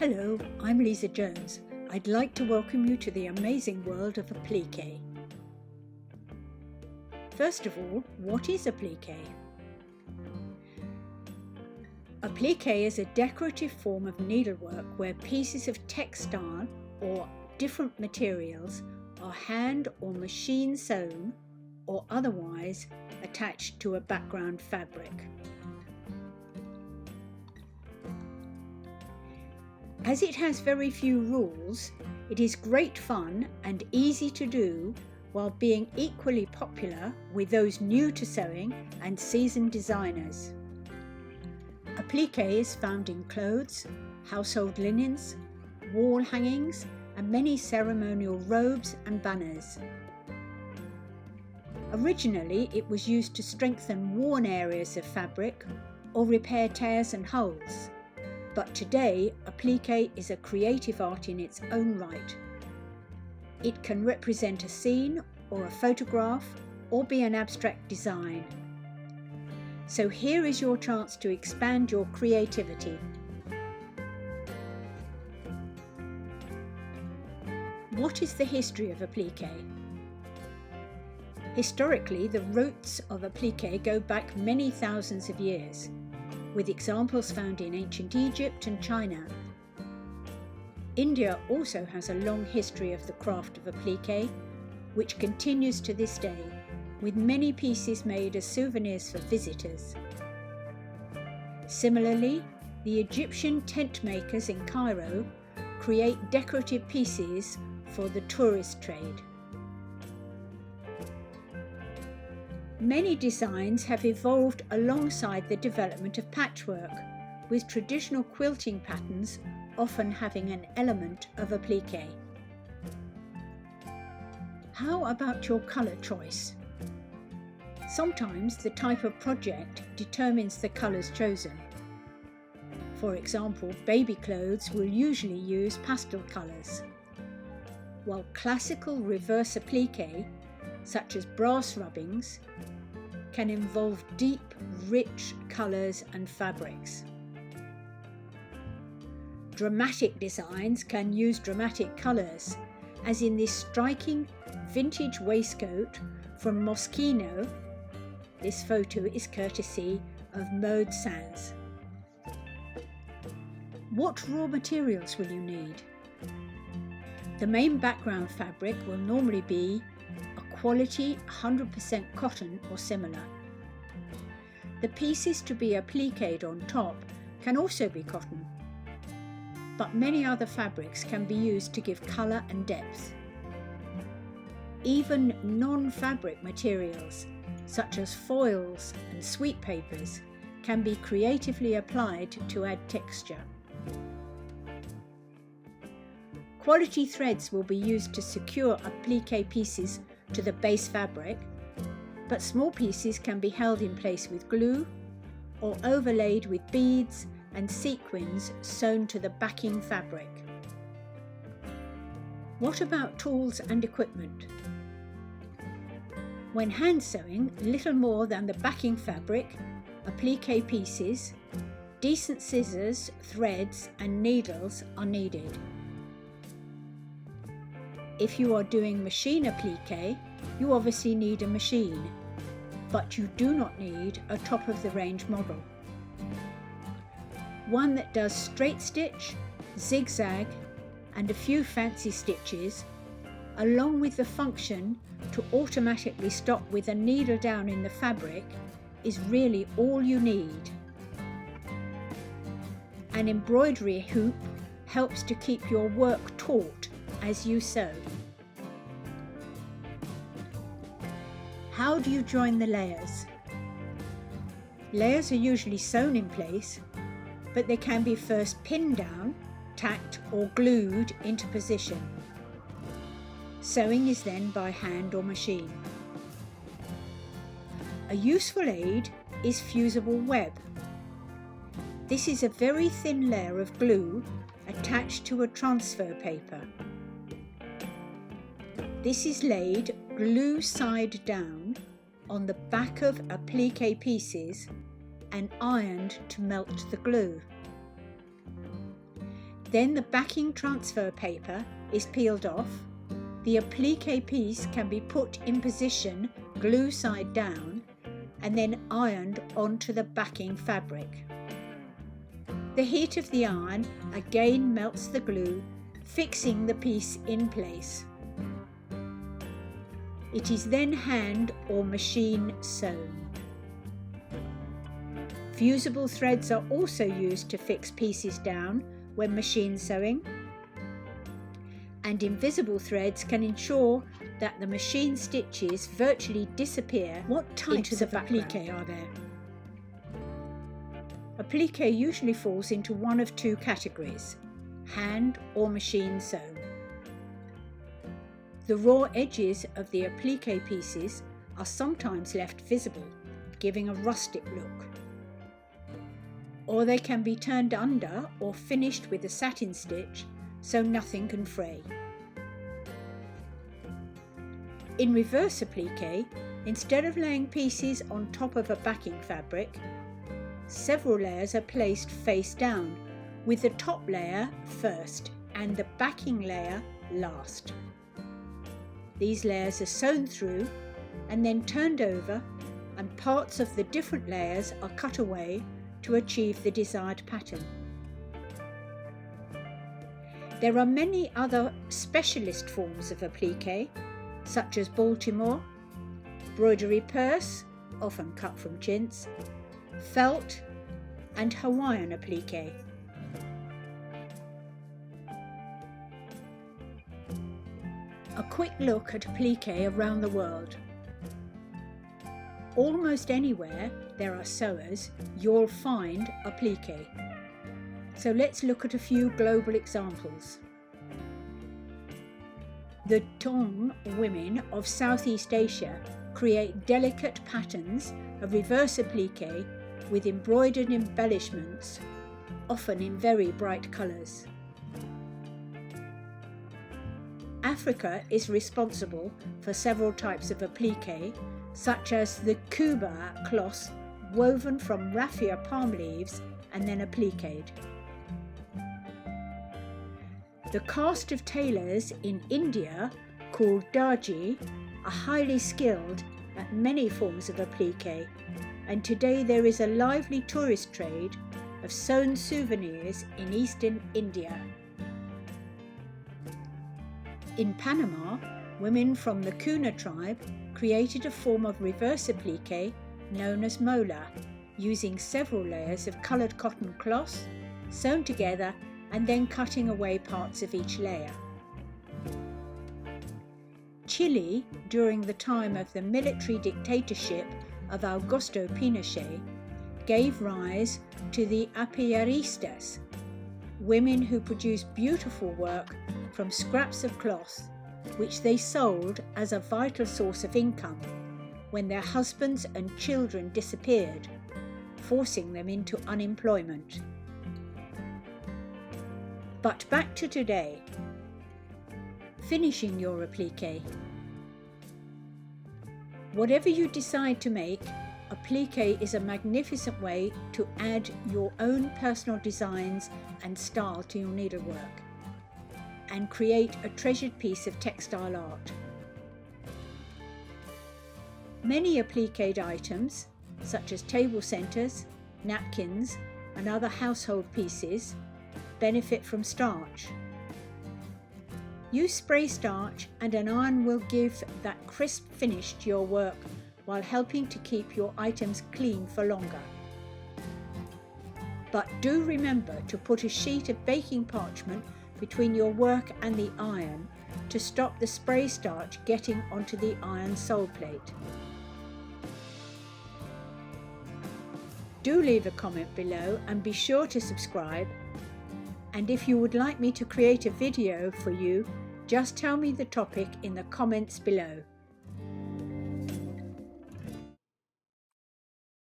Hello, I'm Lisa Jones. I'd like to welcome you to the amazing world of appliqué. First of all, what is appliqué? Appliqué is a decorative form of needlework where pieces of textile or different materials are hand or machine sewn or otherwise attached to a background fabric. As it has very few rules, it is great fun and easy to do while being equally popular with those new to sewing and seasoned designers. Appliqué is found in clothes, household linens, wall hangings, and many ceremonial robes and banners. Originally, it was used to strengthen worn areas of fabric or repair tears and holes. But today, appliqué is a creative art in its own right. It can represent a scene or a photograph or be an abstract design. So here is your chance to expand your creativity. What is the history of appliqué? Historically, the roots of appliqué go back many thousands of years, with examples found in ancient Egypt and China. India also has a long history of the craft of appliqué, which continues to this day, with many pieces made as souvenirs for visitors. Similarly, the Egyptian tent makers in Cairo create decorative pieces for the tourist trade. Many designs have evolved alongside the development of patchwork, with traditional quilting patterns often having an element of appliqué. How about your colour choice? Sometimes the type of project determines the colours chosen. For example, baby clothes will usually use pastel colours, while classical reverse appliqué, such as brass rubbings, can involve deep, rich colours and fabrics. Dramatic designs can use dramatic colours, as in this striking vintage waistcoat from Moschino. This photo is courtesy of Mode Sans. What raw materials will you need? The main background fabric will normally be quality 100% cotton or similar. The pieces to be appliquéd on top can also be cotton, but many other fabrics can be used to give colour and depth. Even non-fabric materials such as foils and sweet papers can be creatively applied to add texture. Quality threads will be used to secure appliqué pieces to the base fabric, but small pieces can be held in place with glue or overlaid with beads and sequins sewn to the backing fabric. What about tools and equipment? When hand sewing, little more than the backing fabric, appliqué pieces, decent scissors, threads and needles are needed. If you are doing machine appliqué, you obviously need a machine, but you do not need a top-of-the-range model. One that does straight stitch, zigzag, and a few fancy stitches, along with the function to automatically stop with a needle down in the fabric, is really all you need. An embroidery hoop helps to keep your work taut as you sew. How do you join the layers? Layers are usually sewn in place, but they can be first pinned down, tacked or glued into position. Sewing is then by hand or machine. A useful aid is fusible web. This is a very thin layer of glue attached to a transfer paper. This is laid glue side down on the back of appliqué pieces and ironed to melt the glue. Then the backing transfer paper is peeled off. The appliqué piece can be put in position, glue side down, and then ironed onto the backing fabric. The heat of the iron again melts the glue, fixing the piece in place. It is then hand or machine sewn. Fusible threads are also used to fix pieces down when machine sewing, and invisible threads can ensure that the machine stitches virtually disappear. What types of appliqué are there? Appliqué usually falls into one of two categories: hand or machine sewn. The raw edges of the appliqué pieces are sometimes left visible, giving a rustic look. Or they can be turned under or finished with a satin stitch so nothing can fray. In reverse appliqué, instead of laying pieces on top of a backing fabric, several layers are placed face down, with the top layer first and the backing layer last. These layers are sewn through and then turned over, and parts of the different layers are cut away to achieve the desired pattern. There are many other specialist forms of appliqué, such as Baltimore, broderie purse, often cut from chintz, felt, and Hawaiian appliqué. A quick look at appliqué around the world. Almost anywhere there are sewers, you'll find appliqué. So let's look at a few global examples. The Tong women of Southeast Asia create delicate patterns of reverse appliqué with embroidered embellishments, often in very bright colours. Africa is responsible for several types of appliqué, such as the Kuba cloth woven from raffia palm leaves and then appliquéd. The caste of tailors in India, called Darji, are highly skilled at many forms of appliqué, and today there is a lively tourist trade of sewn souvenirs in eastern India. In Panama, women from the Kuna tribe created a form of reverse appliqué known as mola, using several layers of coloured cotton cloth sewn together and then cutting away parts of each layer. Chile, during the time of the military dictatorship of Augusto Pinochet, gave rise to the apiaristas, women who produced beautiful work from scraps of cloth, which they sold as a vital source of income when their husbands and children disappeared, forcing them into unemployment. But back to today. Finishing your appliqué. Whatever you decide to make, appliqué is a magnificent way to add your own personal designs and style to your needlework and create a treasured piece of textile art. Many appliquéd items, such as table centres, napkins, and other household pieces, benefit from starch. Use spray starch and an iron will give that crisp finish to your work while helping to keep your items clean for longer. But do remember to put a sheet of baking parchment between your work and the iron to stop the spray starch getting onto the iron sole plate. Do leave a comment below and be sure to subscribe. And if you would like me to create a video for you, just tell me the topic in the comments below.